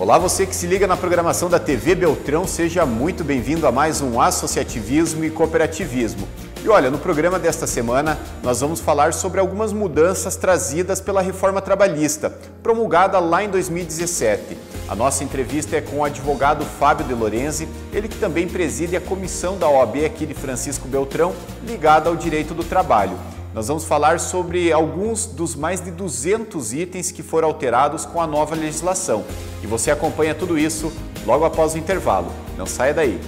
Olá, você que se liga na programação da TV Beltrão, seja muito bem-vindo a mais um Associativismo e Cooperativismo. E olha, no programa desta semana nós vamos falar sobre algumas mudanças trazidas pela reforma trabalhista, promulgada lá em 2017. A nossa entrevista é com o advogado Fábio De Lorenzi, ele que também preside a comissão da OAB aqui de Francisco Beltrão, ligada ao direito do trabalho. Nós vamos falar sobre alguns dos mais de 200 itens que foram alterados com a nova legislação. E você acompanha tudo isso logo após o intervalo. Não saia daí!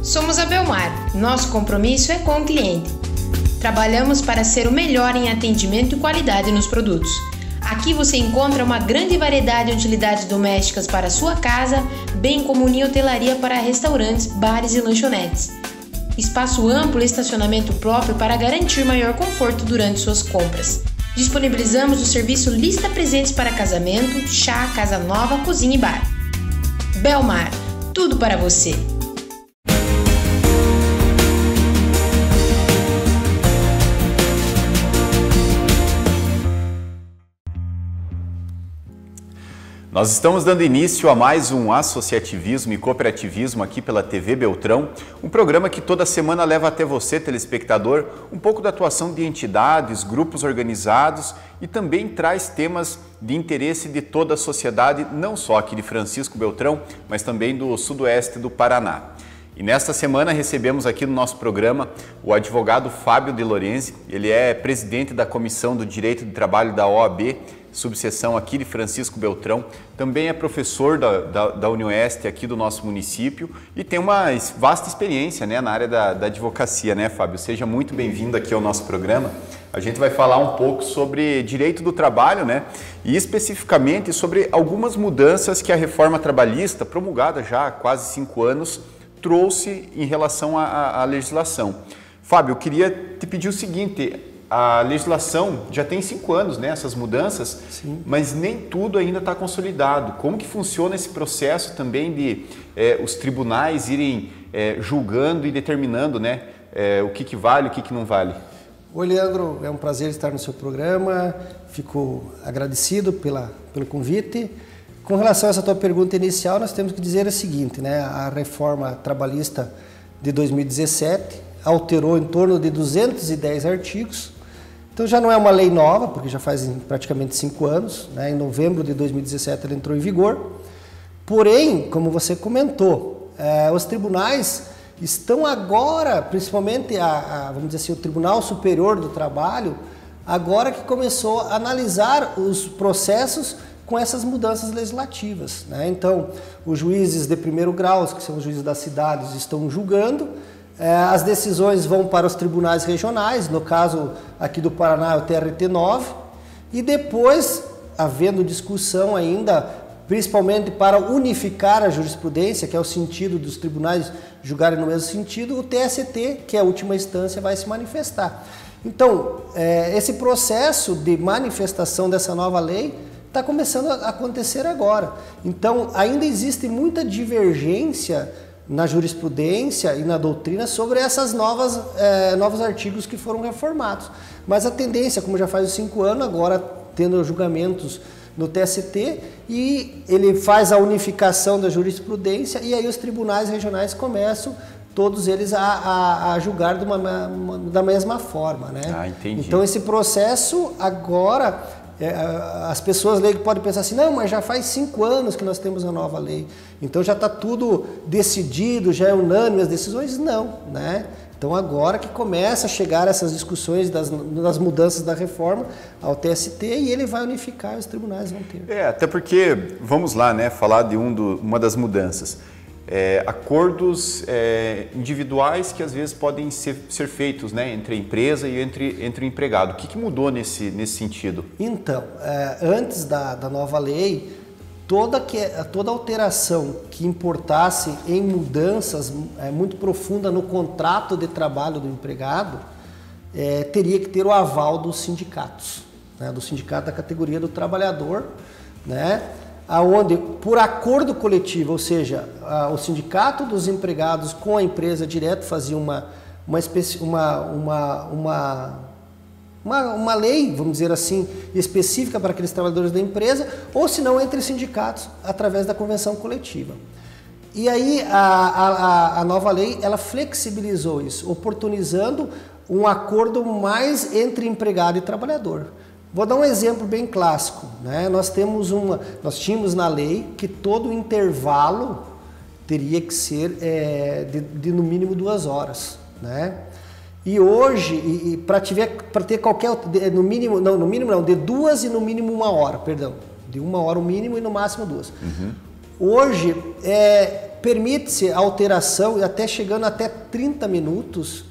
Somos a Belmar. Nosso compromisso é com o cliente. Trabalhamos para ser o melhor em atendimento e qualidade nos produtos. Aqui você encontra uma grande variedade de utilidades domésticas para a sua casa, bem como unir hotelaria para restaurantes, bares e lanchonetes. Espaço amplo e estacionamento próprio para garantir maior conforto durante suas compras. Disponibilizamos o serviço Lista Presentes para casamento, chá, casa nova, cozinha e bar. Belmar, tudo para você! Nós estamos dando início a mais um Associativismo e Cooperativismo aqui pela TV Beltrão, um programa que toda semana leva até você, telespectador, um pouco da atuação de entidades, grupos organizados e também traz temas de interesse de toda a sociedade, não só aqui de Francisco Beltrão, mas também do sudoeste do Paraná. E nesta semana recebemos aqui no nosso programa o advogado Fábio De Lorenzi, ele é presidente da Comissão do Direito de Trabalho da OAB, subseção aqui de Francisco Beltrão, também é professor da Unioeste aqui do nosso município e tem uma vasta experiência, né, na área da advocacia, né, Fábio? Seja muito bem-vindo aqui ao nosso programa. A gente vai falar um pouco sobre direito do trabalho, né, e especificamente sobre algumas mudanças que a reforma trabalhista, promulgada já há quase 5 anos, trouxe em relação à legislação. Fábio, eu queria te pedir o seguinte: a legislação já tem 5 anos, né, essas mudanças, sim, mas nem tudo ainda está consolidado. Como que funciona esse processo também de os tribunais irem julgando e determinando, né, o que vale, o que não vale? Oi, Leandro, é um prazer estar no seu programa, fico agradecido pelo convite. Com relação a essa tua pergunta inicial, nós temos que dizer o seguinte, né, a reforma trabalhista de 2017 alterou em torno de 210 artigos. Então já não é uma lei nova, porque já faz praticamente 5 anos, né? Em novembro de 2017 ela entrou em vigor. Porém, como você comentou, os tribunais estão agora, principalmente vamos dizer assim, o Tribunal Superior do Trabalho, agora que começou a analisar os processos com essas mudanças legislativas, né? Então, os juízes de primeiro grau, que são os juízes das cidades, estão julgando. As decisões vão para os tribunais regionais, no caso aqui do Paraná é o TRT9, e depois, havendo discussão ainda, principalmente para unificar a jurisprudência, que é o sentido dos tribunais julgarem no mesmo sentido, o TST, que é a última instância, vai se manifestar. Então, esse processo de manifestação dessa nova lei está começando a acontecer agora. Então, ainda existe muita divergência na jurisprudência e na doutrina sobre essas novos artigos que foram reformados. Mas a tendência, como já faz 5 anos, agora tendo julgamentos no TST, e ele faz a unificação da jurisprudência e aí os tribunais regionais começam, todos eles, a julgar da mesma forma, né? Ah, entendi. Então esse processo agora... as pessoas leigas podem pensar assim, não, mas já faz 5 anos que nós temos a nova lei, então já está tudo decidido, já é unânime as decisões? Não, né? Então agora que começa a chegar essas discussões das mudanças da reforma ao TST e ele vai unificar e os tribunais vão ter. Até porque, vamos lá, né, falar de uma das mudanças. Acordos individuais que às vezes podem ser feitos, né, entre a empresa e entre o empregado. O que mudou nesse sentido? Então, antes da nova lei, toda alteração que importasse em mudanças muito profundas no contrato de trabalho do empregado teria que ter o aval dos sindicatos, né, do sindicato da categoria do trabalhador, né? Aonde, por acordo coletivo, ou seja, o sindicato dos empregados com a empresa direto fazia uma lei, vamos dizer assim, específica para aqueles trabalhadores da empresa, ou se não entre sindicatos através da convenção coletiva. E aí a nova lei, ela flexibilizou isso, oportunizando um acordo mais entre empregado e trabalhador. Vou dar um exemplo bem clássico, né? Nós tínhamos na lei que todo intervalo teria que ser de no mínimo 2 horas, né? E hoje, para ter qualquer, no mínimo não, de 2 e no mínimo 1 hora, perdão, de 1 hora o mínimo e no máximo 2. Uhum. Hoje, permite-se alteração, até chegando até 30 minutos,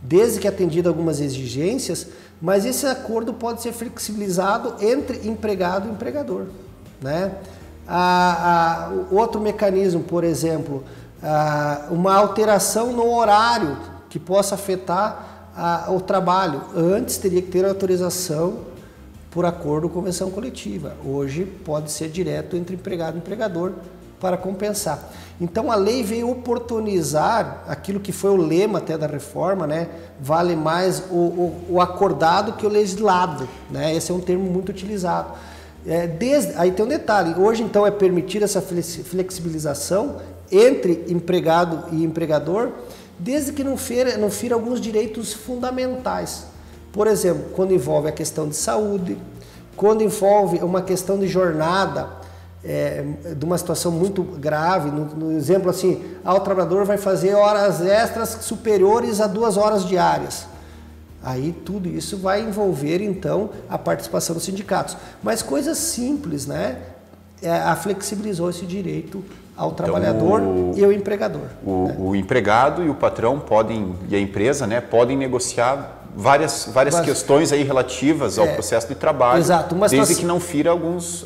desde que atendido algumas exigências, mas esse acordo pode ser flexibilizado entre empregado e empregador, né? Outro mecanismo, por exemplo, uma alteração no horário que possa afetar o trabalho. Antes teria que ter autorização por acordo, convenção coletiva. Hoje pode ser direto entre empregado e empregador para compensar. Então a lei veio oportunizar aquilo que foi o lema até da reforma, né? Vale mais o acordado que o legislado, né? Esse é um termo muito utilizado. Aí tem um detalhe, hoje então é permitida essa flexibilização entre empregado e empregador, desde que não fira alguns direitos fundamentais. Por exemplo, quando envolve a questão de saúde, quando envolve uma questão de jornada, de uma situação muito grave, no exemplo assim, o trabalhador vai fazer horas extras superiores a 2 horas diárias. Aí tudo isso vai envolver então a participação dos sindicatos. Mas coisas simples, né? Flexibilizou esse direito ao trabalhador e ao empregador. O empregado e o patrão e a empresa, né, podem negociar várias questões aí relativas ao processo de trabalho, exato, desde que não fira alguns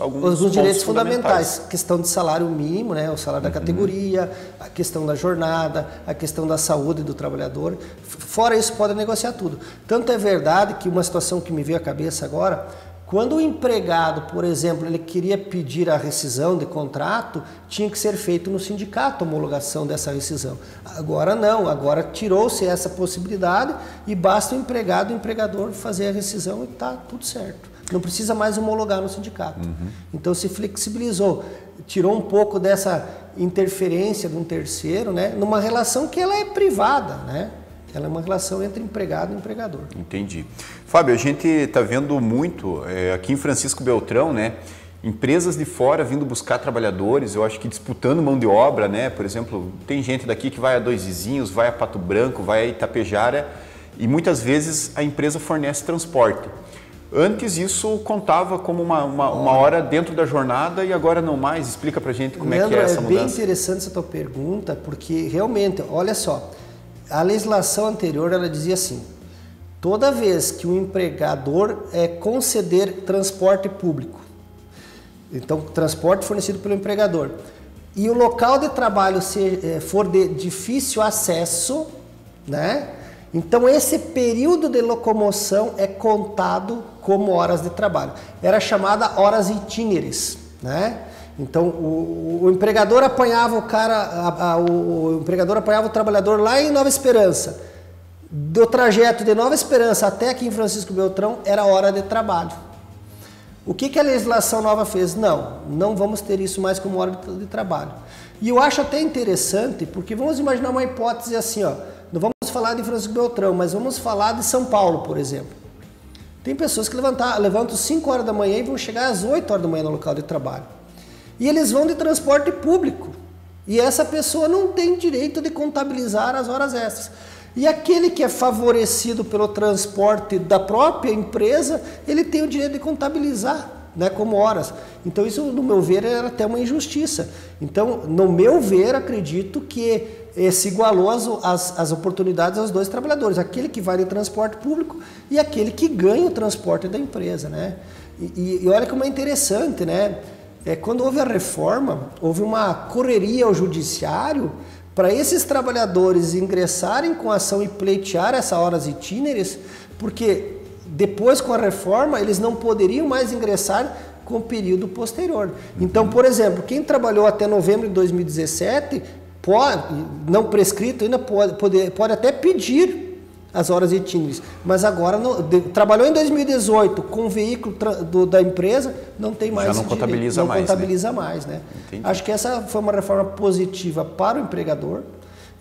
direitos fundamentais. Questão de salário mínimo, né, o salário da categoria, a questão da jornada, a questão da saúde do trabalhador. Fora isso, pode negociar tudo. Tanto é verdade que uma situação que me veio à cabeça agora, quando o empregado, por exemplo, ele queria pedir a rescisão de contrato, tinha que ser feito no sindicato a homologação dessa rescisão. Agora não, agora tirou-se essa possibilidade e basta o empregado e o empregador fazer a rescisão e está tudo certo. Não precisa mais homologar no sindicato. Uhum. Então se flexibilizou, tirou um pouco dessa interferência de um terceiro, né, numa relação que ela é privada, né? Ela é uma relação entre empregado e empregador. Entendi. Fábio, a gente está vendo muito aqui em Francisco Beltrão, né? Empresas de fora vindo buscar trabalhadores, eu acho que disputando mão de obra, né? Por exemplo, tem gente daqui que vai a Dois Vizinhos, vai a Pato Branco, vai a Itapejara e muitas vezes a empresa fornece transporte. Antes isso contava como uma hora dentro da jornada e agora não mais. Explica pra gente como Leandro, é que é essa mudança. É bem interessante essa tua pergunta, porque realmente, olha só, a legislação anterior ela dizia assim: toda vez que o empregador conceder transporte público, então transporte fornecido pelo empregador, e o local de trabalho for de difícil acesso, né? Então esse período de locomoção é contado como horas de trabalho. Era chamada horas itineres, né? Então o empregador apanhava o trabalhador lá em Nova Esperança. Do trajeto de Nova Esperança até aqui em Francisco Beltrão era hora de trabalho. O que a legislação nova fez? Não vamos ter isso mais como hora de trabalho. E eu acho até interessante, porque vamos imaginar uma hipótese assim, ó, não vamos falar de Francisco Beltrão, mas vamos falar de São Paulo, por exemplo. Tem pessoas que levantam 5 horas da manhã e vão chegar às 8 horas da manhã no local de trabalho. E eles vão de transporte público. E essa pessoa não tem direito de contabilizar as horas extras. E aquele que é favorecido pelo transporte da própria empresa, ele tem o direito de contabilizar, né, como horas. Então isso, no meu ver, era até uma injustiça. Então, no meu ver, acredito que se igualou as oportunidades aos dois trabalhadores. Aquele que vai de transporte público e aquele que ganha o transporte da empresa, né? E olha como é interessante, né? Quando houve a reforma, houve uma correria ao judiciário para esses trabalhadores ingressarem com a ação e pleitear essas horas itineres, porque depois com a reforma eles não poderiam mais ingressar com o período posterior. Então, por exemplo, quem trabalhou até novembro de 2017, não prescrito ainda, pode até pedir as horas itinerares. Mas agora, trabalhou em 2018 com o veículo da empresa, não tem mais. Já não contabiliza mais. Não contabiliza mais, né? Acho que essa foi uma reforma positiva para o empregador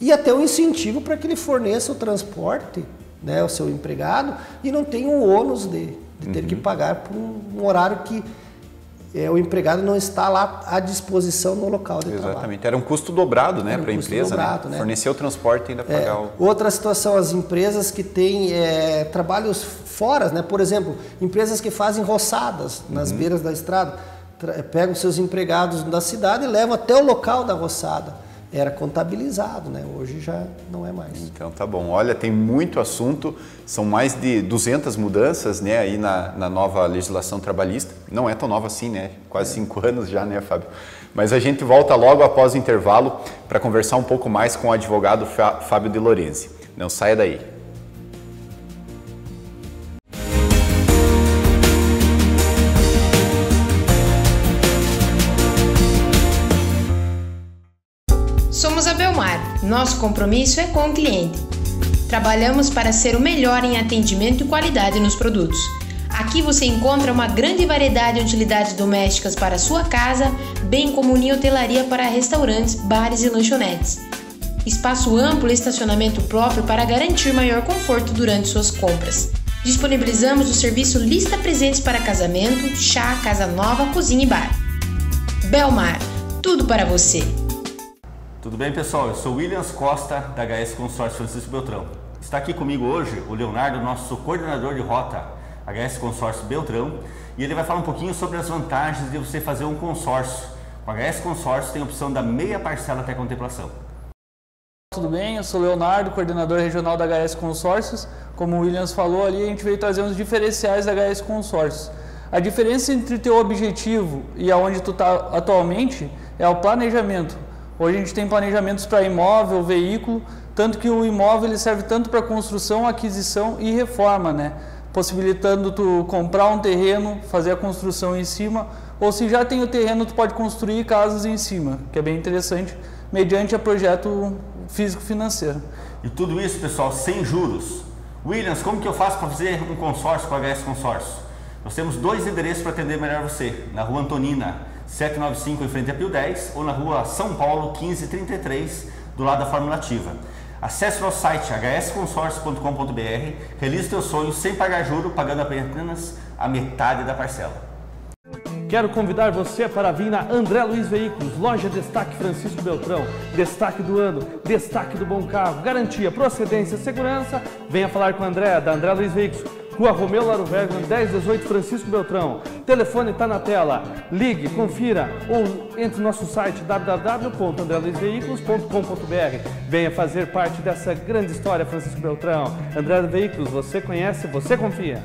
e até um incentivo para que ele forneça o transporte, né, o seu empregado, e não tenha o ônus de ter que pagar por um horário que o empregado não está lá à disposição no local de trabalho. Exatamente. Era um custo dobrado, né, para a empresa, né? Fornecer o transporte e ainda pagar o... Outra situação, as empresas que têm trabalhos fora, né? Por exemplo, empresas que fazem roçadas nas beiras da estrada, pegam seus empregados da cidade e levam até o local da roçada. Era contabilizado, né? Hoje já não é mais. Então tá bom. Olha, tem muito assunto, são mais de 200 mudanças, né, aí na nova legislação trabalhista. Não é tão nova assim, né? Quase 5 anos já, né, Fábio? Mas a gente volta logo após o intervalo para conversar um pouco mais com o advogado Fábio De Lorenzi. Não saia daí. Somos a Belmar. Nosso compromisso é com o cliente. Trabalhamos para ser o melhor em atendimento e qualidade nos produtos. Aqui você encontra uma grande variedade de utilidades domésticas para a sua casa, bem como unir hotelaria para restaurantes, bares e lanchonetes. Espaço amplo e estacionamento próprio para garantir maior conforto durante suas compras. Disponibilizamos o serviço Lista Presentes para casamento, chá, casa nova, cozinha e bar. Belmar, tudo para você. Tudo bem, pessoal? Eu sou Williams Costa, da HS Consórcio Francisco Beltrão. Está aqui comigo hoje o Leonardo, nosso coordenador de rota HS Consórcio Beltrão, e ele vai falar um pouquinho sobre as vantagens de você fazer um consórcio. Com a HS Consórcio tem a opção da meia parcela até contemplação. Tudo bem? Eu sou o Leonardo, coordenador regional da HS Consórcios. Como o Williams falou ali, a gente veio trazer uns diferenciais da HS Consórcios. A diferença entre teu objetivo e aonde tu está atualmente é o planejamento. Hoje a gente tem planejamentos para imóvel, veículo, tanto que o imóvel ele serve tanto para construção, aquisição e reforma, né? Possibilitando tu comprar um terreno, fazer a construção em cima, ou se já tem o terreno, tu pode construir casas em cima, que é bem interessante, mediante a projeto físico-financeiro. E tudo isso, pessoal, sem juros. Williams, como que eu faço para fazer um consórcio com a HS Consórcio? Nós temos 2 endereços para atender melhor você, na Rua Antonina 795 em frente a Pio 10 ou na Rua São Paulo 1533 do lado da Fórmula Ativa. Acesse o nosso site hsconsórcio.com.br, realize seus sonhos sem pagar juro, pagando apenas a metade da parcela. Quero convidar você para vir na André Luiz Veículos, loja Destaque Francisco Beltrão, destaque do ano, destaque do bom carro, garantia, procedência, segurança. Venha falar com a André, da André Luiz Veículos. Rua Romeu Laro Bergman, 1018 Francisco Beltrão. O telefone está na tela. Ligue, confira ou entre no nosso site www.andreluizveículos.com.br. Venha fazer parte dessa grande história Francisco Beltrão. André Veículos, você conhece, você confia.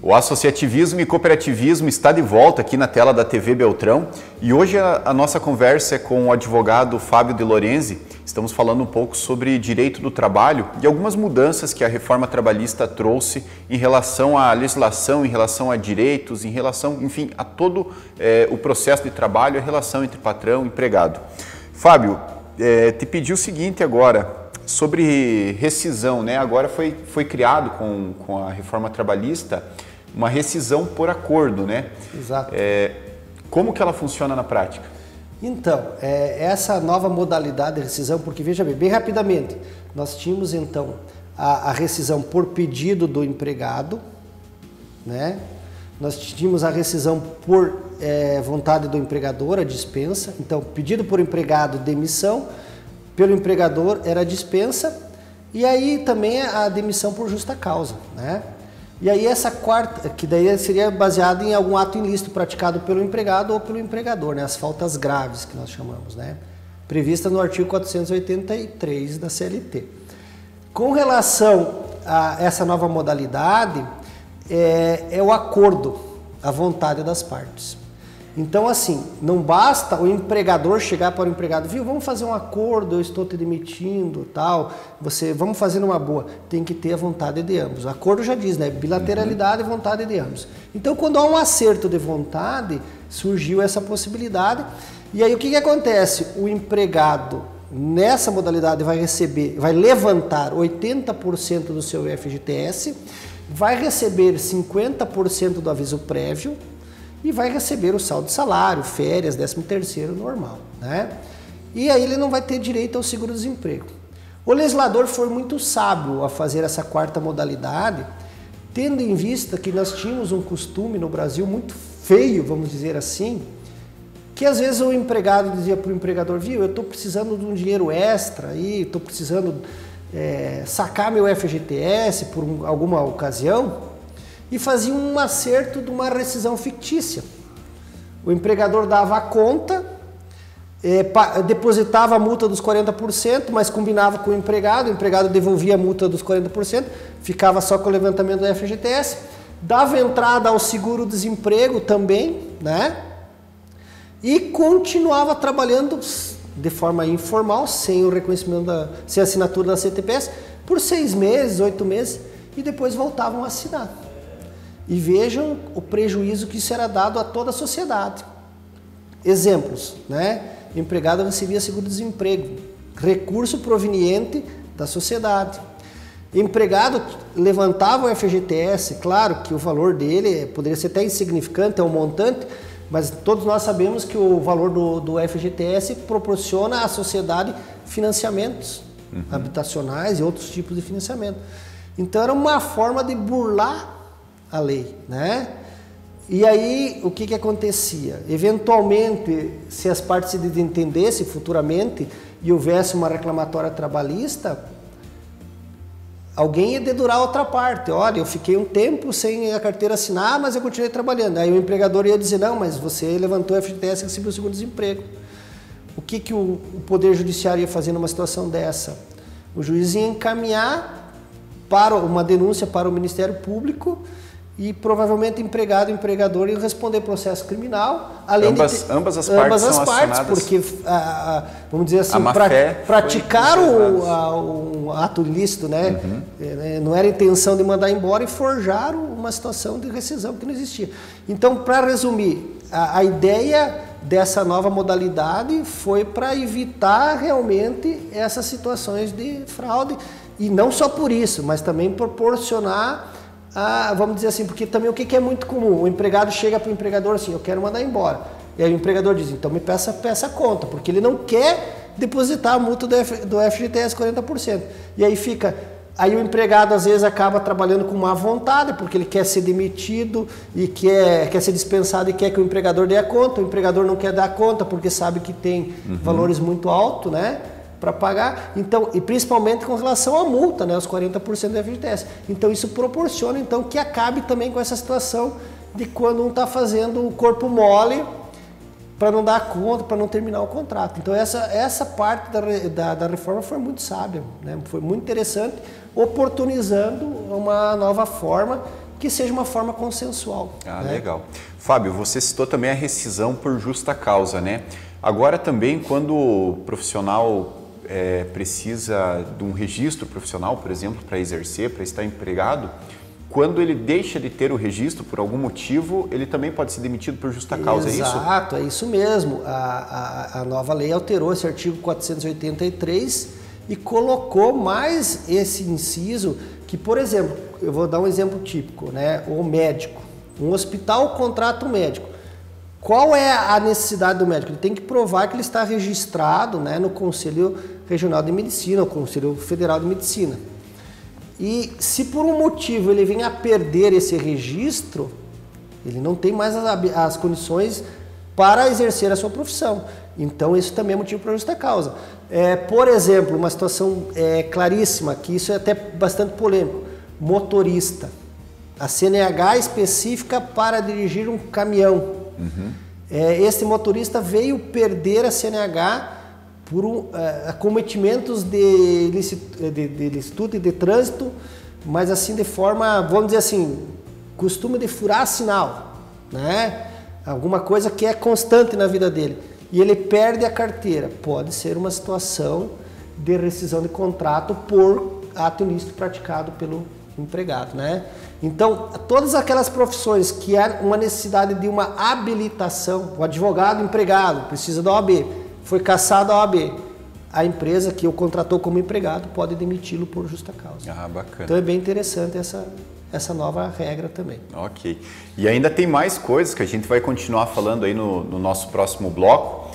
O associativismo e cooperativismo está de volta aqui na tela da TV Beltrão e hoje a nossa conversa é com o advogado Fábio De Lorenzi. Estamos falando um pouco sobre direito do trabalho e algumas mudanças que a reforma trabalhista trouxe em relação à legislação, em relação a direitos, em relação, enfim, a todo o processo de trabalho, a relação entre patrão e empregado. Fábio, te pedi o seguinte agora, sobre rescisão, né? Agora foi criado com a reforma trabalhista uma rescisão por acordo, né? Exato. Como que ela funciona na prática? Então, essa nova modalidade de rescisão, porque veja bem rapidamente, nós tínhamos então a rescisão por pedido do empregado, né? Nós tínhamos a rescisão por vontade do empregador, a dispensa. Então, pedido por empregado, demissão, pelo empregador era dispensa, e aí também a demissão por justa causa, né? E aí essa quarta, que daí seria baseada em algum ato ilícito praticado pelo empregado ou pelo empregador, né? As faltas graves que nós chamamos, né? Prevista no artigo 483 da CLT. Com relação a essa nova modalidade, é o acordo, a vontade das partes. Então, assim, não basta o empregador chegar para o empregado, viu, vamos fazer um acordo, eu estou te demitindo, tal, vamos fazer numa boa. Tem que ter a vontade de ambos. O acordo já diz, né? Bilateralidade e vontade de ambos. Então, quando há um acerto de vontade, surgiu essa possibilidade. E aí, o que acontece? O empregado, nessa modalidade, vai levantar 80% do seu FGTS, vai receber 50% do aviso prévio, e vai receber o saldo de salário, férias, 13º normal, né? E aí ele não vai ter direito ao seguro-desemprego. O legislador foi muito sábio a fazer essa quarta modalidade, tendo em vista que nós tínhamos um costume no Brasil muito feio, vamos dizer assim, que às vezes o empregado dizia para o empregador, viu, eu estou precisando de um dinheiro extra aí, estou precisando sacar meu FGTS por alguma ocasião, e fazia um acerto de uma rescisão fictícia. O empregador dava a conta, depositava a multa dos 40%, mas combinava com o empregado devolvia a multa dos 40%, ficava só com o levantamento do FGTS, dava entrada ao seguro-desemprego também, né? E continuava trabalhando de forma informal, sem o reconhecimento, sem a assinatura da CTPS, por 6 meses, 8 meses, e depois voltavam a assinar. E vejam o prejuízo que isso era dado a toda a sociedade. Exemplos, né? O empregado recebia seguro-desemprego, recurso proveniente da sociedade. O empregado levantava o FGTS, claro que o valor dele poderia ser até insignificante, é um montante, mas todos nós sabemos que o valor do FGTS proporciona à sociedade financiamentos habitacionais e outros tipos de financiamento. Então era uma forma de burlar a lei, né? E aí, o que acontecia? Eventualmente, se as partes se entendessem futuramente e houvesse uma reclamatória trabalhista, alguém ia dedurar a outra parte. Olha, eu fiquei um tempo sem a carteira assinar, mas eu continuei trabalhando. Aí o empregador ia dizer, não, mas você levantou o FGTS e recebeu o seguro-desemprego. O que o Poder Judiciário ia fazer numa situação dessa? O juiz ia encaminhar para uma denúncia para o Ministério Público e provavelmente empregado e empregador iam responder processo criminal, além ambas as partes, porque vamos dizer assim, praticar um ato ilícito, né? Não era intenção de mandar embora e forjaram uma situação de rescisão que não existia. Então, para resumir, a ideia dessa nova modalidade foi para evitar realmente essas situações de fraude, e não só por isso, mas também proporcionar vamos dizer assim, porque também o que é muito comum, o empregado chega para o empregador assim, eu quero mandar embora. E aí o empregador diz, então me peça a conta, porque ele não quer depositar a multa do FGTS 40%. E aí o empregado às vezes acaba trabalhando com má vontade, porque ele quer ser demitido e quer ser dispensado e quer que o empregador dê a conta. O empregador não quer dar a conta porque sabe que tem valores muito altos, né? Para pagar, então, e principalmente com relação à multa, né, os 40% do FGTS. Então isso proporciona então que acabe também com essa situação de quando um está fazendo o corpo mole para não dar conta, para não terminar o contrato. Então essa parte da reforma foi muito sábia, né? Foi muito interessante, oportunizando uma nova forma que seja uma forma consensual. Né? Legal. Fábio, você citou também a rescisão por justa causa, né? Agora também quando o profissional precisa de um registro profissional, por exemplo, para exercer, para estar empregado, quando ele deixa de ter o registro por algum motivo, ele também pode ser demitido por justa causa, é isso? Exato, é isso mesmo. A nova lei alterou esse artigo 483 e colocou mais esse inciso que, por exemplo, eu vou dar um exemplo típico, né? O médico. Um hospital contrata um médico. Qual é a necessidade do médico? Ele tem que provar que ele está registrado, né, no Conselho Regional de Medicina, ou Conselho Federal de Medicina. E se por um motivo ele venha a perder esse registro, ele não tem mais as condições para exercer a sua profissão. Então isso também é motivo para justa causa. Por exemplo, uma situação claríssima, que isso é até bastante polêmico, motorista. A CNH específica para dirigir um caminhão. Esse motorista veio perder a CNH por acometimentos de licitude de trânsito, mas assim de forma, vamos dizer assim, costume de furar sinal, né? alguma coisa que é constante na vida dele, e ele perde a carteira, pode ser uma situação de rescisão de contrato por ato ilícito praticado pelo empregado, né? Então, todas aquelas profissões que há uma necessidade de uma habilitação, o advogado empregado precisa da OAB, foi cassado a OAB, a empresa que o contratou como empregado pode demiti-lo por justa causa. Ah, bacana. Então é bem interessante essa nova regra também. Ok. E ainda tem mais coisas que a gente vai continuar falando aí no nosso próximo bloco.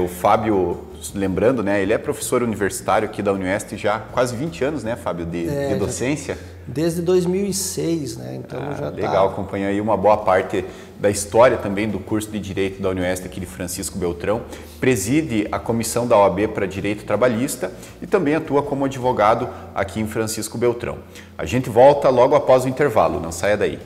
O Fábio, lembrando, né, ele é professor universitário aqui da Unieste já há quase 20 anos, né, Fábio, de docência? Desde 2006, né, então já legal, acompanha aí uma boa parte da história também do curso de Direito da Unieste aqui de Francisco Beltrão, preside a comissão da OAB para Direito Trabalhista e também atua como advogado aqui em Francisco Beltrão. A gente volta logo após o intervalo, não saia daí.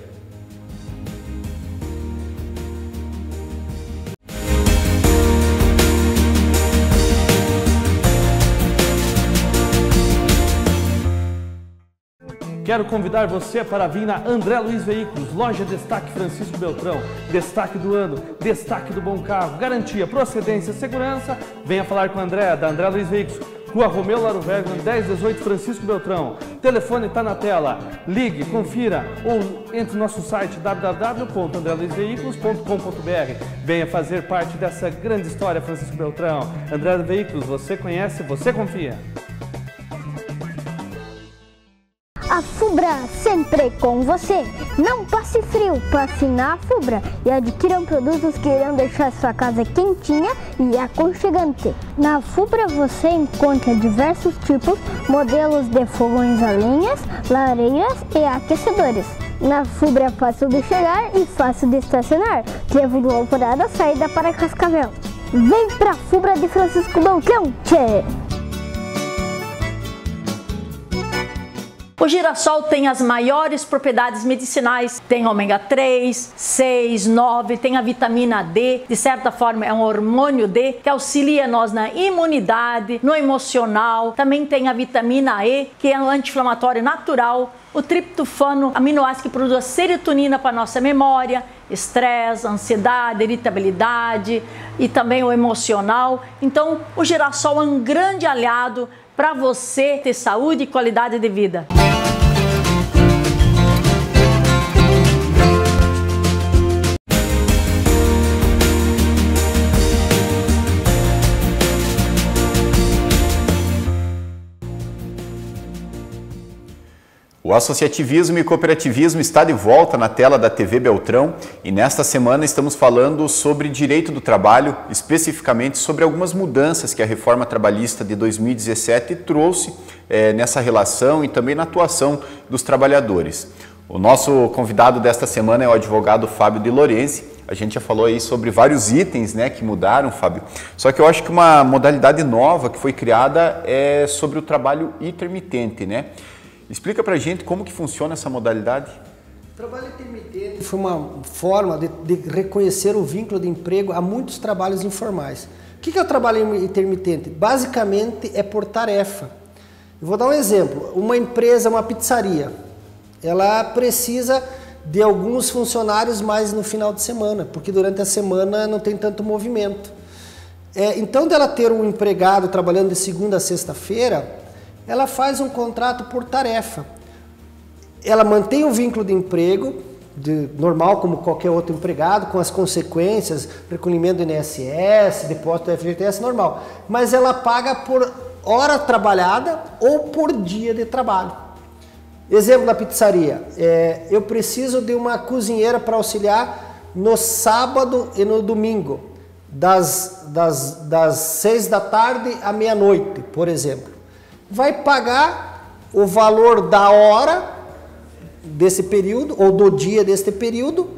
Quero convidar você para vir na André Luiz Veículos, loja Destaque Francisco Beltrão. Destaque do ano, destaque do bom carro, garantia, procedência, segurança. Venha falar com a André, da André Luiz Veículos, Rua Romeu Laro Vergman, 1018 Francisco Beltrão. O telefone está na tela. Ligue, confira ou entre no nosso site www.andreluizveículos.com.br. Venha fazer parte dessa grande história Francisco Beltrão. André Veículos, você conhece, você confia. A Fubra sempre com você. Não passe frio, passe na Fubra e adquiram produtos que irão deixar sua casa quentinha e aconchegante. Na Fubra você encontra diversos tipos, modelos de fogões a lenhas, lareiras e aquecedores. Na Fubra é fácil de chegar e fácil de estacionar. Trevo do Alvorada, saída para Cascavel. Vem pra Fubra de Francisco Beltrão, tchê! O girassol tem as maiores propriedades medicinais, tem ômega 3, 6, 9, tem a vitamina D, de certa forma é um hormônio D que auxilia nós na imunidade, no emocional, também tem a vitamina E, que é um anti-inflamatório natural, o triptofano, aminoácido que produz a serotonina para a nossa memória, estresse, ansiedade, irritabilidade e também o emocional. Então, o girassol é um grande aliado para você ter saúde e qualidade de vida. O associativismo e cooperativismo está de volta na tela da TV Beltrão e nesta semana estamos falando sobre direito do trabalho, especificamente sobre algumas mudanças que a reforma trabalhista de 2017 trouxe nessa relação e também na atuação dos trabalhadores. O nosso convidado desta semana é o advogado Fábio de Lorenzi. A gente já falou aí sobre vários itens, né, que mudaram, Fábio. Só que eu acho que uma modalidade nova que foi criada é sobre o trabalho intermitente, né? Explica pra gente como que funciona essa modalidade. O trabalho intermitente foi uma forma de reconhecer o vínculo de emprego a muitos trabalhos informais. O que é o trabalho intermitente? Basicamente é por tarefa. Eu vou dar um exemplo. Uma empresa, uma pizzaria, ela precisa de alguns funcionários mais no final de semana, porque durante a semana não tem tanto movimento. Então, dela ter um empregado trabalhando de segunda a sexta-feira, ela faz um contrato por tarefa. Ela mantém o vínculo de emprego, normal como qualquer outro empregado, com as consequências, recolhimento do INSS, depósito do FGTS, normal. Mas ela paga por hora trabalhada ou por dia de trabalho. Exemplo da pizzaria, eu preciso de uma cozinheira para auxiliar no sábado e no domingo, das 6 da tarde à meia-noite, por exemplo. Vai pagar o valor da hora desse período, ou do dia deste período,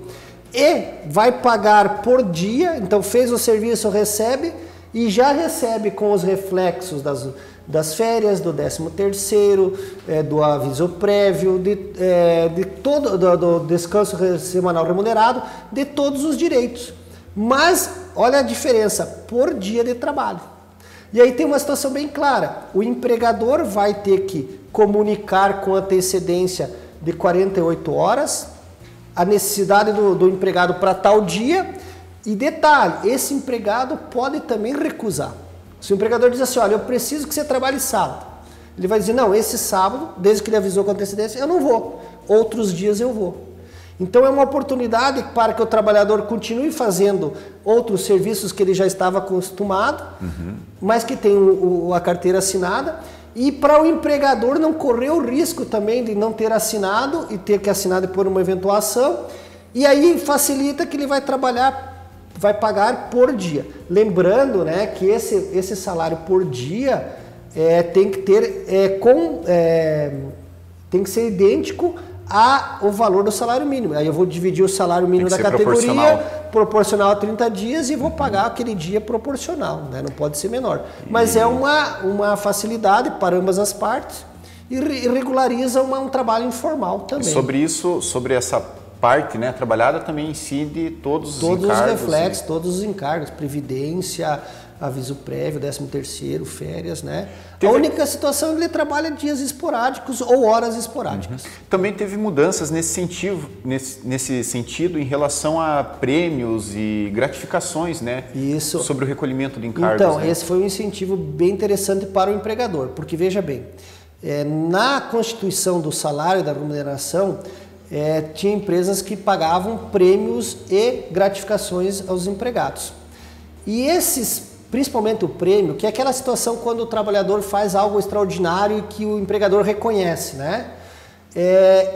e vai pagar por dia, então fez o serviço, recebe, e já recebe com os reflexos das férias, do 13º, do aviso prévio, de todo do descanso semanal remunerado, de todos os direitos. Mas, olha a diferença, por dia de trabalho. E aí tem uma situação bem clara, o empregador vai ter que comunicar com antecedência de 48 horas a necessidade do empregado para tal dia E detalhe, esse empregado pode também recusar. Se o empregador diz assim, olha, eu preciso que você trabalhe sábado, ele vai dizer, não, esse sábado, desde que ele avisou com antecedência, eu não vou, outros dias eu vou. Então é uma oportunidade para que o trabalhador continue fazendo outros serviços que ele já estava acostumado, mas que tem a carteira assinada, e para o empregador não correr o risco também de não ter assinado e ter que assinar depois uma eventual ação, e aí facilita que ele vai trabalhar, vai pagar por dia. Lembrando, né, que esse salário por dia tem que ter tem que ser idêntico ao valor do salário mínimo. Aí eu vou dividir o salário mínimo da categoria proporcional a 30 dias e vou pagar aquele dia proporcional, né? Não pode ser menor. Mas é uma facilidade para ambas as partes e regulariza um trabalho informal também. Sobre isso, sobre essa parte, né, trabalhada, também incide todos os encargos. Todos os reflexos, todos os encargos, previdência, aviso prévio, 13º, férias, né? A única situação é que ele trabalha dias esporádicos ou horas esporádicas. Também teve mudanças nesse sentido em relação a prêmios e gratificações, né? Isso. Sobre o recolhimento de encargos. Então, né? esse foi um incentivo bem interessante para o empregador, porque veja bem, na constituição do salário e da remuneração, tinha empresas que pagavam prêmios e gratificações aos empregados. E esses, principalmente o prêmio, que é aquela situação quando o trabalhador faz algo extraordinário e que o empregador reconhece, né?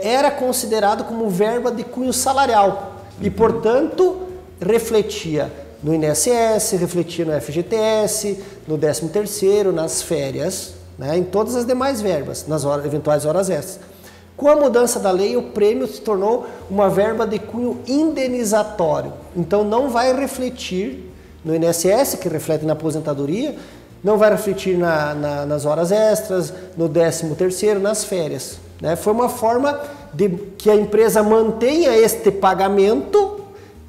Era considerado como verba de cunho salarial e, portanto, refletia no INSS, refletia no FGTS, no 13º, nas férias, né? Em todas as demais verbas, nas eventuais horas extras. Com a mudança da lei, o prêmio se tornou uma verba de cunho indenizatório. Então, não vai refletir no INSS, que reflete na aposentadoria, não vai refletir nas horas extras, no 13º, nas férias. Né? Foi uma forma de que a empresa mantenha este pagamento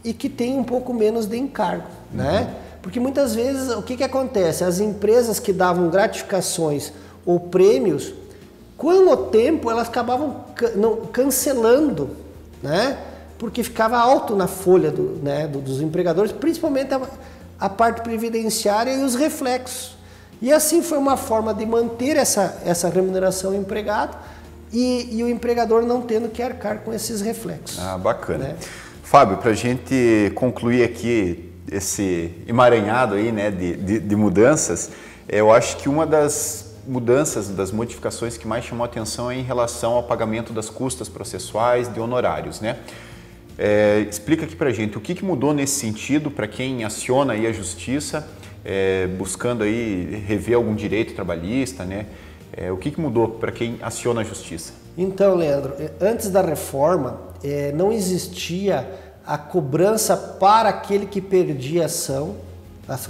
e que tenha um pouco menos de encargo. Né? Porque muitas vezes, o que acontece? As empresas que davam gratificações ou prêmios, com o tempo elas acabavam cancelando, né? Porque ficava alto na folha dos empregadores, principalmente a parte previdenciária e os reflexos. E assim foi uma forma de manter essa remuneração ao empregado e o empregador não tendo que arcar com esses reflexos. Ah, bacana. Né? Fábio, para a gente concluir aqui esse emaranhado aí, né, de mudanças, eu acho que uma das mudanças, das modificações que mais chamou a atenção é em relação ao pagamento das custas processuais de honorários, né? Explica aqui pra gente o que mudou nesse sentido para quem aciona aí a justiça, buscando aí rever algum direito trabalhista, né? O que mudou para quem aciona a justiça? Então, Leandro, antes da reforma não existia a cobrança para aquele que perdia a ação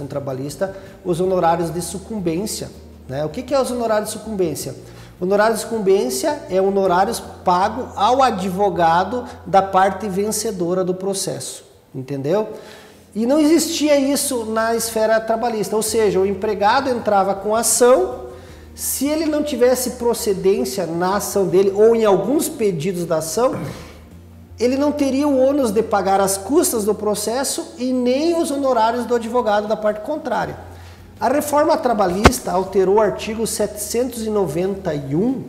trabalhista, os honorários de sucumbência. Né? O que é os honorários de sucumbência? Honorário de sucumbência é honorários pago ao advogado da parte vencedora do processo, entendeu? E não existia isso na esfera trabalhista, ou seja, o empregado entrava com ação, se ele não tivesse procedência na ação dele ou em alguns pedidos da ação, ele não teria o ônus de pagar as custas do processo e nem os honorários do advogado da parte contrária. A reforma trabalhista alterou o artigo 791,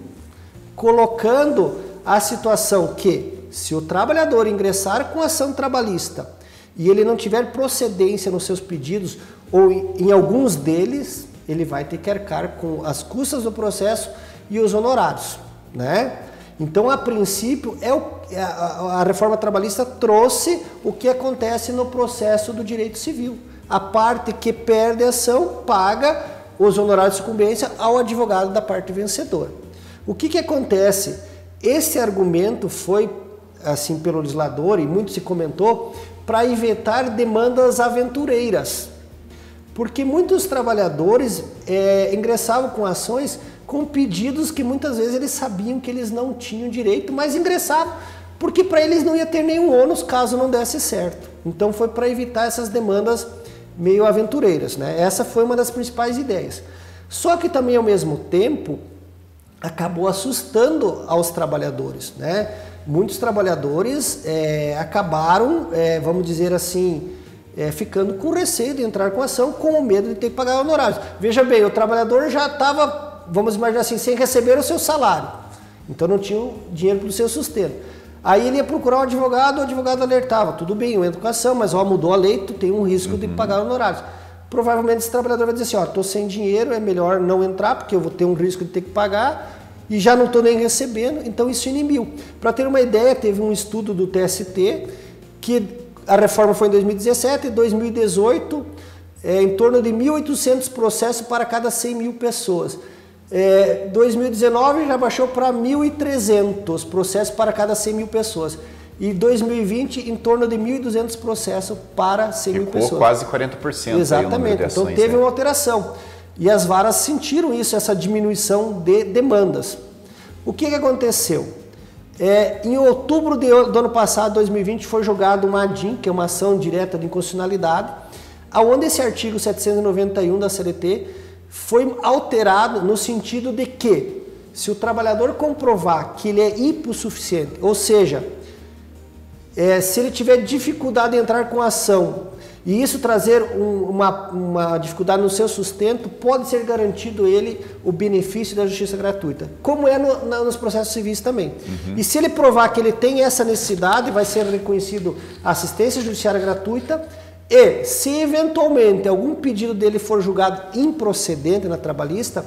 colocando a situação que, se o trabalhador ingressar com ação trabalhista e ele não tiver procedência nos seus pedidos, ou em alguns deles, ele vai ter que arcar com as custas do processo e os honorários, né? Então, a princípio, a reforma trabalhista trouxe o que acontece no processo do direito civil. A parte que perde a ação paga os honorários de sucumbência ao advogado da parte vencedora. O que acontece? Esse argumento foi, assim, pelo legislador, e muito se comentou, para evitar demandas aventureiras. Porque muitos trabalhadores ingressavam com ações com pedidos que muitas vezes eles sabiam que eles não tinham direito, mas ingressavam, porque para eles não ia ter nenhum ônus caso não desse certo. Então foi para evitar essas demandas meio aventureiras, né? Essa foi uma das principais ideias. Só que também, ao mesmo tempo, acabou assustando aos trabalhadores, né? Muitos trabalhadores acabaram, vamos dizer assim, ficando com receio de entrar com ação, com o medo de ter que pagar honorários. Veja bem, o trabalhador já estava, vamos imaginar assim, sem receber o seu salário. Então não tinha dinheiro para o seu sustento. Aí ele ia procurar um advogado, o advogado alertava, tudo bem, eu entro com ação, mas mudou a lei, tu tem um risco de pagar honorários. Provavelmente esse trabalhador vai dizer assim, estou sem dinheiro, é melhor não entrar, porque eu vou ter um risco de ter que pagar, e já não estou nem recebendo, então isso inibiu. Para ter uma ideia, teve um estudo do TST, que a reforma foi em 2017, em 2018, em torno de 1.800 processos para cada 100 mil pessoas. 2019 já baixou para 1.300 processos para cada 100 mil pessoas. E 2020 em torno de 1.200 processos para 100 mil pessoas. Quase 40%. Exatamente, então teve uma alteração. E as varas sentiram isso, essa diminuição de demandas. O que aconteceu? Em outubro do ano passado, 2020, foi julgada uma ADIM, que é uma ação direta de inconstitucionalidade, onde esse artigo 791 da CLT foi alterado no sentido de que, se o trabalhador comprovar que ele é hipossuficiente, ou seja, se ele tiver dificuldade em entrar com a ação e isso trazer uma dificuldade no seu sustento, pode ser garantido ele o benefício da justiça gratuita, como é nos processos civis também. E se ele provar que ele tem essa necessidade, vai ser reconhecido a assistência judiciária gratuita. E se eventualmente algum pedido dele for julgado improcedente na trabalhista,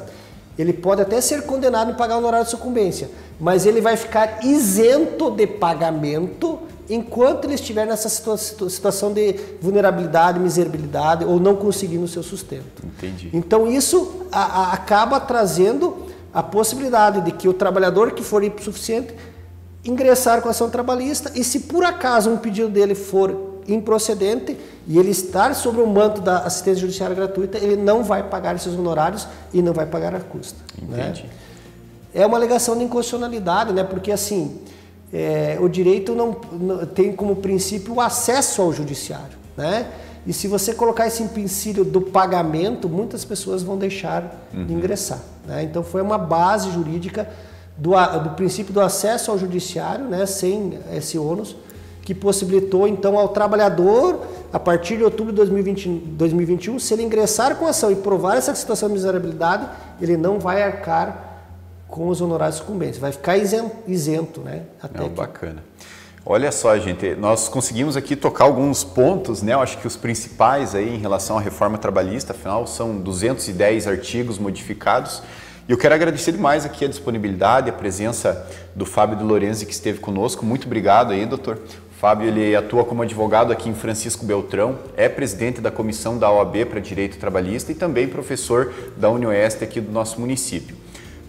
ele pode até ser condenado em pagar o honorário de sucumbência, mas ele vai ficar isento de pagamento enquanto ele estiver nessa situação de vulnerabilidade, miserabilidade ou não conseguindo o seu sustento. Entendi. Então isso acaba trazendo a possibilidade de que o trabalhador que for hipossuficiente ingressar com a ação trabalhista, e se por acaso um pedido dele for improcedente e ele estar sob o manto da assistência judiciária gratuita, ele não vai pagar esses honorários e não vai pagar a custa. Entendi. Né? É uma alegação de inconstitucionalidade, né? Porque assim, o direito não tem como princípio o acesso ao judiciário, né? E se você colocar esse empecilho do pagamento, muitas pessoas vão deixar de ingressar, né? Então foi uma base jurídica do princípio do acesso ao judiciário, né? Sem esse ônus, que possibilitou então ao trabalhador, a partir de outubro de 2021, se ele ingressar com a ação e provar essa situação de miserabilidade, ele não vai arcar com os honorários de sucumbência, vai ficar isento, né? Até bacana. Olha só, gente, nós conseguimos aqui tocar alguns pontos, né? Eu acho que os principais aí em relação à reforma trabalhista, afinal são 210 artigos modificados. E eu quero agradecer demais aqui a disponibilidade, a presença do Fábio de Lorenzi, que esteve conosco. Muito obrigado aí, doutor. O Fábio, ele atua como advogado aqui em Francisco Beltrão, é presidente da comissão da OAB para Direito Trabalhista e também professor da UniOeste aqui do nosso município.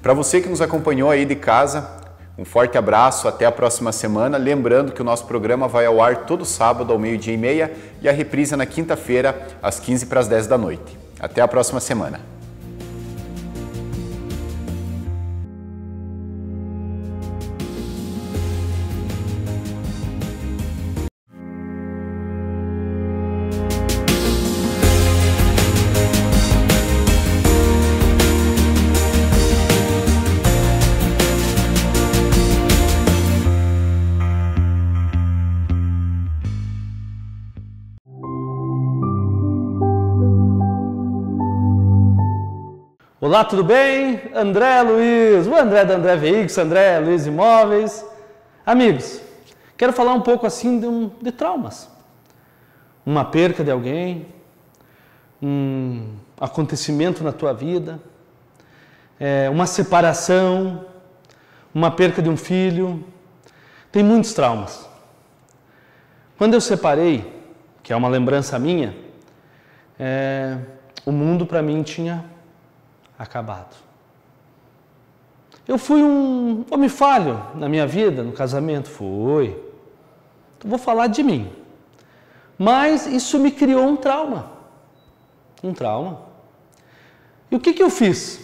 Para você que nos acompanhou aí de casa, um forte abraço, até a próxima semana. Lembrando que o nosso programa vai ao ar todo sábado ao 12h30 e a reprisa na quinta-feira às 15 para as 10 da noite. Até a próxima semana. Olá, tudo bem? André Luiz, o André da André Veículos, André Luiz Imóveis. Amigos, quero falar um pouco assim de traumas. Uma perca de alguém, um acontecimento na tua vida, uma separação, uma perca de um filho. Tem muitos traumas. Quando eu separei, que é uma lembrança minha, o mundo para mim tinha acabado. Eu fui um homem falho na minha vida, no casamento, fui. Eu vou falar de mim. Mas isso me criou um trauma. Um trauma. E o que eu fiz?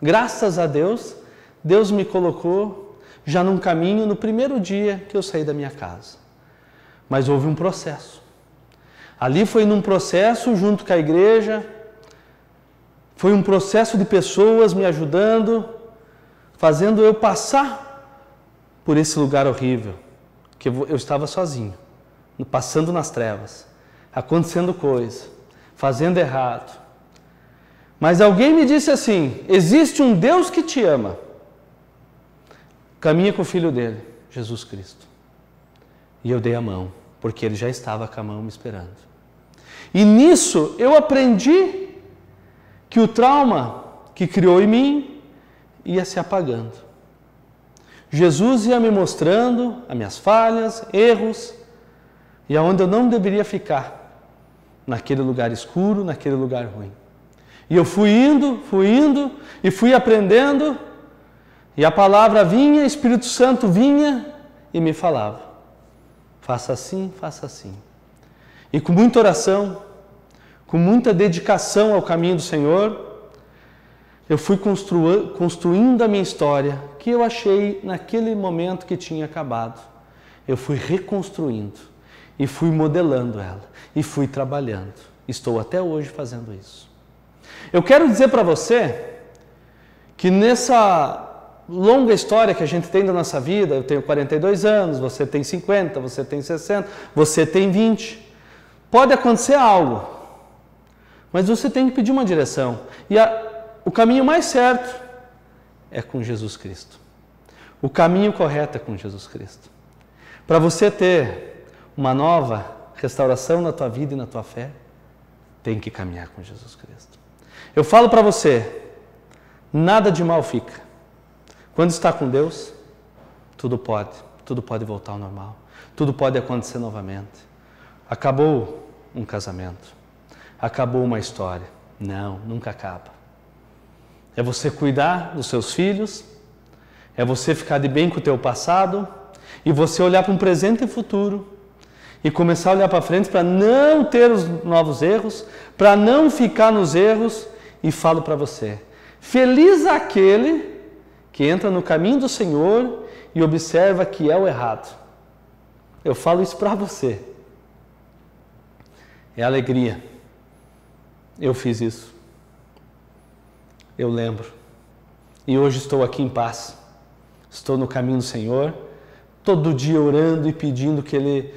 Graças a Deus, Deus me colocou já num caminho no primeiro dia que eu saí da minha casa. Mas houve um processo. Ali foi num processo junto com a igreja. Foi um processo de pessoas me ajudando, fazendo eu passar por esse lugar horrível, que eu estava sozinho, passando nas trevas. acontecendo coisa, fazendo errado. Mas alguém me disse assim, existe um Deus que te ama. Caminha com o Filho dele, Jesus Cristo. E eu dei a mão, porque ele já estava com a mão me esperando. E nisso eu aprendi que o trauma que criou em mim ia se apagando. Jesus ia me mostrando as minhas falhas, erros, e aonde eu não deveria ficar, naquele lugar escuro, naquele lugar ruim. E eu fui indo, e fui aprendendo, e a palavra vinha, o Espírito Santo vinha e me falava, faça assim, faça assim. E com muita oração, com muita dedicação ao caminho do Senhor, eu fui construindo a minha história, que eu achei naquele momento que tinha acabado. Eu fui reconstruindo e fui modelando ela e fui trabalhando. Estou até hoje fazendo isso. Eu quero dizer para você que nessa longa história que a gente tem da nossa vida, eu tenho 42 anos, você tem 50, você tem 60, você tem 20. Pode acontecer algo, mas você tem que pedir uma direção. E o caminho mais certo é com Jesus Cristo. O caminho correto é com Jesus Cristo. Para você ter uma nova restauração na tua vida e na tua fé, tem que caminhar com Jesus Cristo. Eu falo para você, nada de mal fica. Quando está com Deus, tudo pode voltar ao normal. Tudo pode acontecer novamente. Acabou um casamento. Acabou uma história. Não, nunca acaba. É você cuidar dos seus filhos, é você ficar de bem com o teu passado e você olhar para um presente e futuro e começar a olhar para frente para não ter os novos erros, para não ficar nos erros. E falo para você, feliz aquele que entra no caminho do Senhor e observa que é o errado. Eu falo isso para você. É alegria. Eu fiz isso. Eu lembro. E hoje estou aqui em paz. Estou no caminho do Senhor, todo dia orando e pedindo que Ele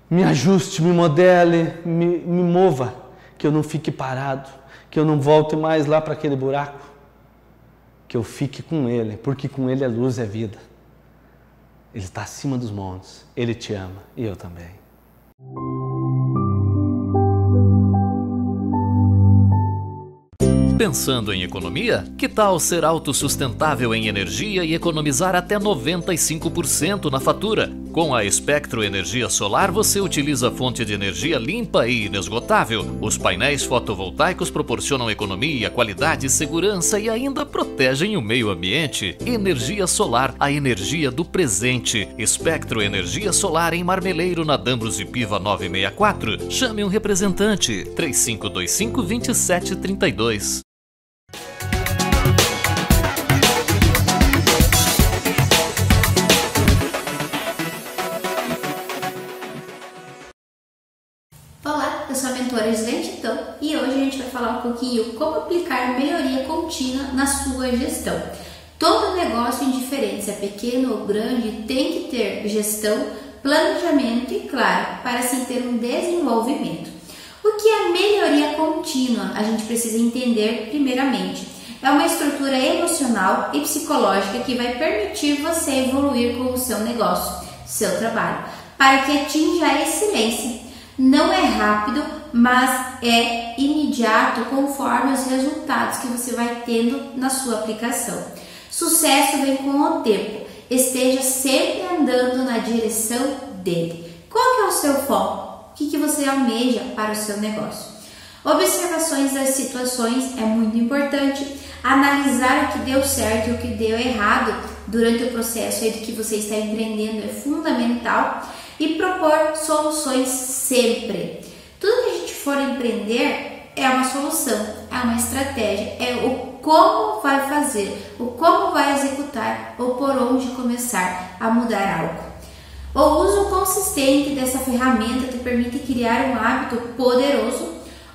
me ajuste, me modele, me mova, que eu não fique parado, que eu não volte mais lá para aquele buraco, que eu fique com Ele, porque com Ele a luz é vida. Ele está acima dos montes, Ele te ama e eu também. Pensando em economia? Que tal ser autossustentável em energia e economizar até 95% na fatura? Com a Espectro Energia Solar, você utiliza fonte de energia limpa e inesgotável. Os painéis fotovoltaicos proporcionam economia, qualidade, segurança e ainda protegem o meio ambiente. Energia solar, a energia do presente. Espectro Energia Solar em Marmeleiro, na Dambros e Piva 964. Chame um representante. 3525-2732. Olá, eu sou a mentora Islene Titão e hoje a gente vai falar um pouquinho como aplicar melhoria contínua na sua gestão. Todo negócio, indiferente se é pequeno ou grande, tem que ter gestão, planejamento e, claro, para assim ter um desenvolvimento. O que é melhoria contínua? A gente precisa entender primeiramente. É uma estrutura emocional e psicológica que vai permitir você evoluir com o seu negócio, seu trabalho, para que atinja a excelência. Não é rápido, mas é imediato conforme os resultados que você vai tendo na sua aplicação. Sucesso vem com o tempo. Esteja sempre andando na direção dele. Qual que é o seu foco? O que você almeja para o seu negócio? Observações das situações é muito importante. Analisar o que deu certo e o que deu errado durante o processo do que você está empreendendo é fundamental. E propor soluções sempre. Tudo que a gente for empreender é uma solução, é uma estratégia, é o como vai fazer, o como vai executar ou por onde começar a mudar algo. O uso consistente dessa ferramenta te permite criar um hábito poderoso,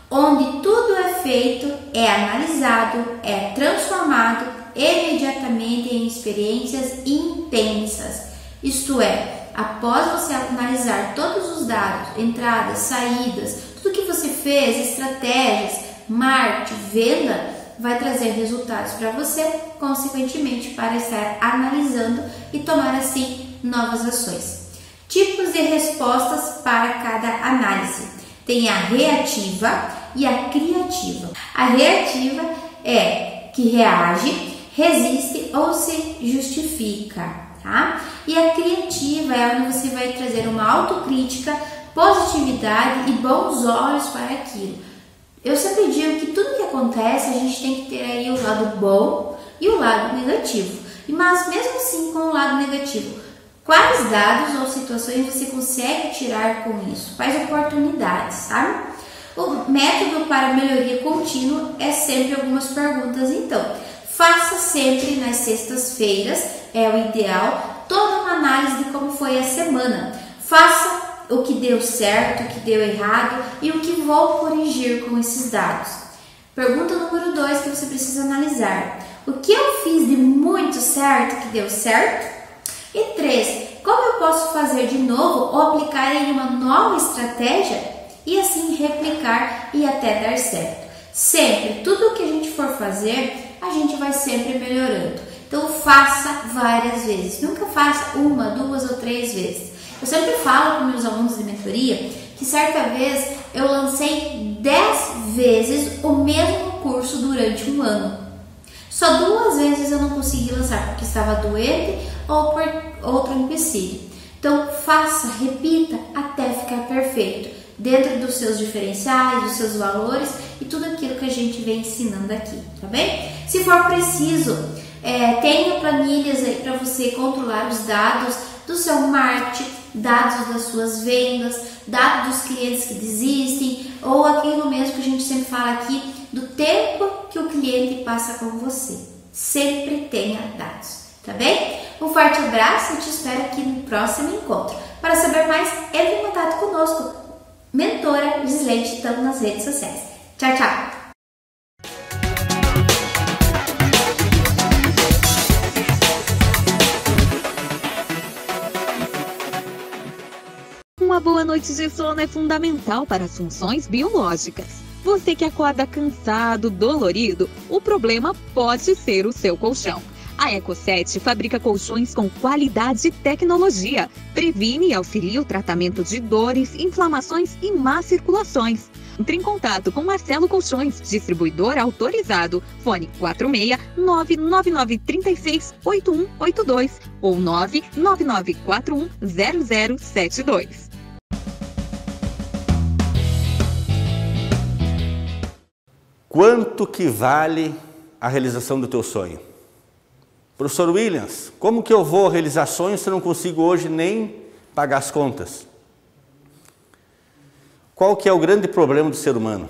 onde tudo é feito, é analisado, é transformado imediatamente em experiências intensas. Isto é, após você analisar todos os dados, entradas, saídas, tudo que você fez, estratégias, marketing, venda, vai trazer resultados para você, consequentemente, para estar analisando e tomar assim novas ações. Tipos de respostas para cada análise. Tem a reativa e a criativa. A reativa é que reage, resiste ou se justifica, tá? E a criativa é onde você vai trazer uma autocrítica, positividade e bons olhos para aquilo. Eu sempre digo que tudo que acontece a gente tem que ter aí o lado bom e o lado negativo. Mas mesmo assim com o lado negativo, quais dados ou situações você consegue tirar com isso? Quais oportunidades, sabe? O método para melhoria contínua é sempre algumas perguntas, então. Faça sempre nas sextas-feiras, é o ideal, toda uma análise de como foi a semana. Faça o que deu certo, o que deu errado e o que vou corrigir com esses dados. Pergunta número 2 que você precisa analisar. O que eu fiz de muito certo que deu certo? E 3, como eu posso fazer de novo ou aplicar em uma nova estratégia e assim replicar e até dar certo? Sempre, tudo o que a gente for fazer, a gente vai sempre melhorando. Então faça várias vezes, nunca faça 1, 2 ou 3 vezes. Eu sempre falo com meus alunos de mentoria que certa vez eu lancei 10 vezes o mesmo curso durante um ano. Só 2 vezes eu não consegui lançar porque estava doente ou por outro empecilho. Então faça, repita até ficar perfeito, dentro dos seus diferenciais, dos seus valores e tudo aquilo que a gente vem ensinando aqui, tá bem? Se for preciso, tenha planilhas aí para você controlar os dados do seu marketing, dados das suas vendas, dados dos clientes que desistem, ou aquilo mesmo que a gente sempre fala aqui, do tempo que o cliente passa com você. Sempre tenha dados, tá bem? Um forte abraço e te espero aqui no próximo encontro. Para saber mais, entre em contato conosco, mentora Gislene Titão nas redes sociais. Tchau, tchau! Uma boa noite de sono é fundamental para as funções biológicas. Você que acorda cansado, dolorido, o problema pode ser o seu colchão. A Eco7 fabrica colchões com qualidade e tecnologia. Previne e auxilia o tratamento de dores, inflamações e más circulações. Entre em contato com Marcelo Colchões, distribuidor autorizado. Fone 46 99936 8182 ou 99941 0072. Quanto que vale a realização do teu sonho? Professor Williams, como que eu vou realizar sonhos se eu não consigo hoje nem pagar as contas? Qual que é o grande problema do ser humano?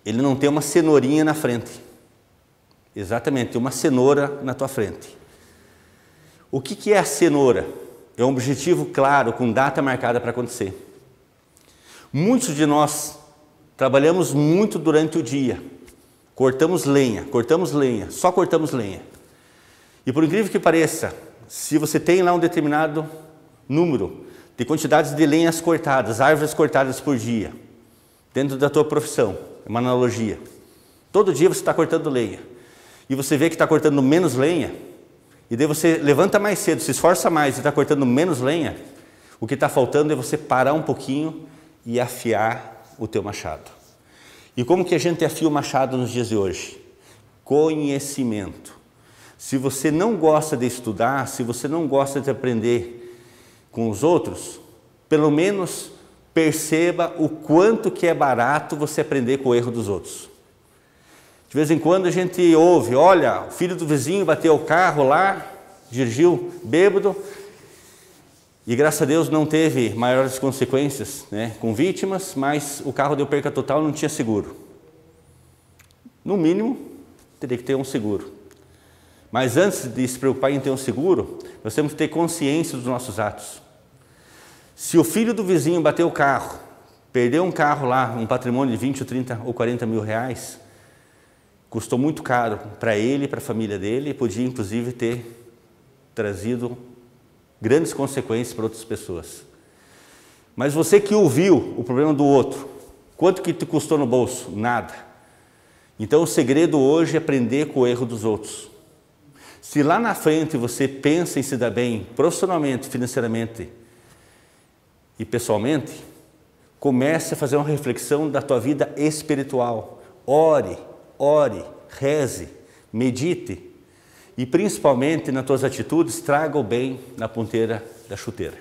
Ele não tem uma cenourinha na frente. Exatamente, uma cenoura na tua frente. O que é a cenoura? É um objetivo claro, com data marcada para acontecer. Muitos de nós trabalhamos muito durante o dia. Cortamos lenha, só cortamos lenha. E por incrível que pareça, se você tem lá um determinado número de quantidades de lenhas cortadas, árvores cortadas por dia, dentro da tua profissão, é uma analogia. Todo dia você está cortando lenha. E você vê que está cortando menos lenha, e daí você levanta mais cedo, se esforça mais e está cortando menos lenha, o que está faltando é você parar um pouquinho e afiar o teu machado. E como que a gente afia o machado nos dias de hoje? Conhecimento. Se você não gosta de estudar, se você não gosta de aprender com os outros, pelo menos perceba o quanto que é barato você aprender com o erro dos outros. De vez em quando a gente ouve, olha, o filho do vizinho bateu o carro lá, dirigiu bêbado, e graças a Deus não teve maiores consequências, né, com vítimas, mas o carro deu perca total e não tinha seguro. No mínimo, teria que ter um seguro. Mas antes de se preocupar em ter um seguro, nós temos que ter consciência dos nossos atos. Se o filho do vizinho bateu o carro, perdeu um carro lá, um patrimônio de 20, 30 ou 40 mil reais, custou muito caro para ele e para a família dele, e podia inclusive ter trazido grandes consequências para outras pessoas. Mas você que ouviu o problema do outro, quanto que te custou no bolso? Nada. Então o segredo hoje é aprender com o erro dos outros. Se lá na frente você pensa em se dar bem profissionalmente, financeiramente e pessoalmente, comece a fazer uma reflexão da tua vida espiritual. Ore, reze, medite e principalmente nas tuas atitudes traga o bem na ponteira da chuteira.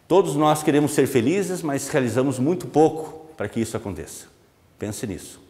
Todos nós queremos ser felizes, mas realizamos muito pouco para que isso aconteça. Pense nisso.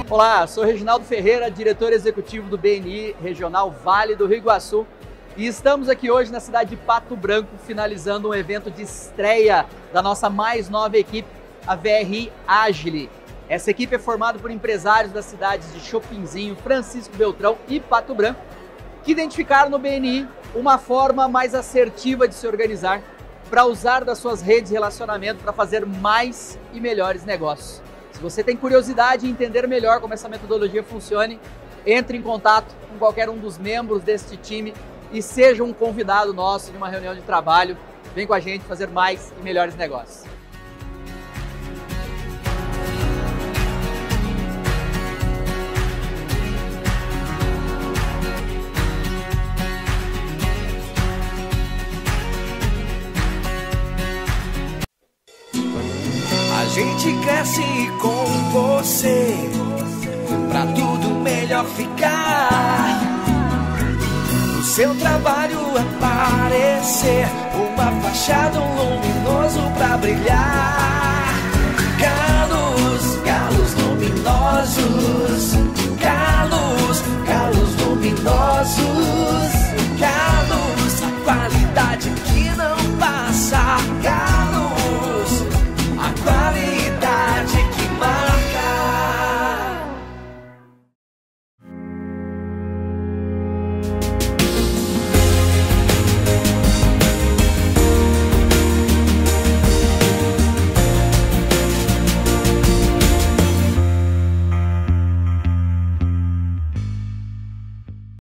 Olá, sou Reginaldo Ferreira, diretor executivo do BNI Regional Vale do Rio Iguaçu, e estamos aqui hoje na cidade de Pato Branco, finalizando um evento de estreia da nossa mais nova equipe, a VRI Agile. Essa equipe é formada por empresários das cidades de Chopinzinho, Francisco Beltrão e Pato Branco, que identificaram no BNI uma forma mais assertiva de se organizar para usar das suas redes de relacionamento para fazer mais e melhores negócios. Se você tem curiosidade em entender melhor como essa metodologia funciona, entre em contato com qualquer um dos membros deste time e seja um convidado nosso de uma reunião de trabalho. Vem com a gente fazer mais e melhores negócios. A gente cresce com você, pra tudo melhor ficar. O seu trabalho aparecer, uma fachada, um luminoso pra brilhar.